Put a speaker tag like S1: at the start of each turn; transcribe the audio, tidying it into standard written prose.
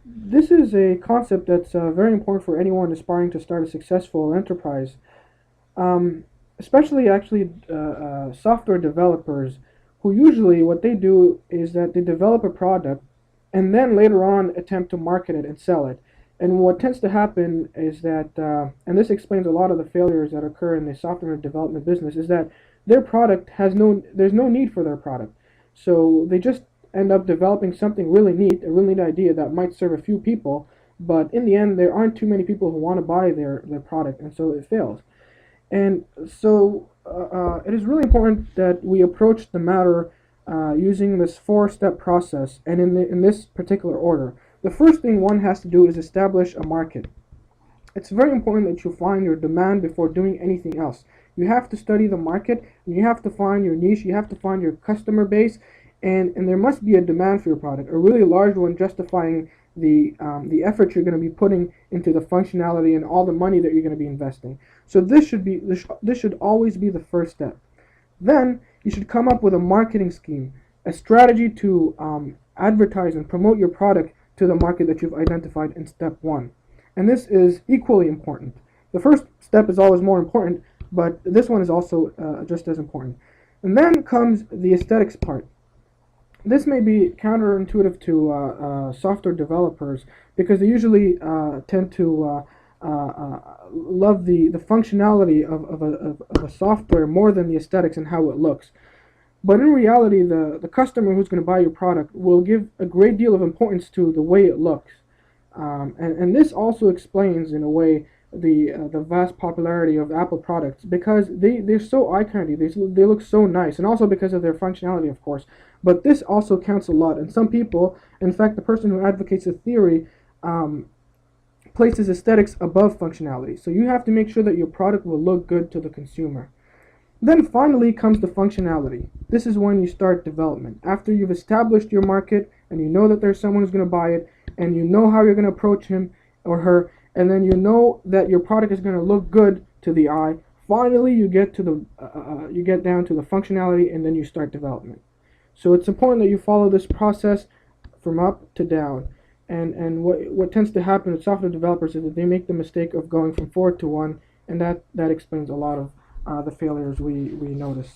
S1: This is a concept that's very important for anyone aspiring to start a successful enterprise, um, especially actually software developers who usually what they do is that they develop a product and then later on attempt to market it and sell it. And what tends to happen is that, and this explains a lot of the failures that occur in the software development business, is that their product there's no need for their product. So they just end up developing something really neat, a really neat idea that might serve a few people, but in the end, there aren't too many people who want to buy their product, and so it fails. And so it is really important that we approach the matter using this four-step process, and in this particular order. The first thing one has to do is establish a market. It's very important that you find your demand before doing anything else. You have to study the market, and you have to find your niche, you have to find your customer base, and there must be a demand for your product, a really large one justifying the effort you're going to be putting into the functionality and all the money that you're going to be investing. So this should always be the first step. Then you should come up with a marketing scheme, a strategy to advertise and promote your product to the market that you've identified in step one. And this is equally important. The first step is always more important, but this one is also just as important. And then comes the aesthetics part. This may be counterintuitive to software developers because they usually tend to love the functionality of a software more than the aesthetics and how it looks. But in reality, the customer who's going to buy your product will give a great deal of importance to the way it looks. And this also explains, in a way, the vast popularity of Apple products because they're so eye candy. They look so nice, and also because of their functionality, of course. But this also counts a lot. And some people, in fact, the person who advocates the theory, places aesthetics above functionality. So you have to make sure that your product will look good to the consumer. Then finally comes the functionality. This is when you start development. After you've established your market and you know that there's someone who's going to buy it and you know how you're going to approach him or her, and then you know that your product is going to look good to the eye, finally you get to you get down to the functionality and then you start development. So it's important that you follow this process from up to down. And what tends to happen with software developers is that they make the mistake of going from 4 to 1, and that explains a lot of the failures we notice.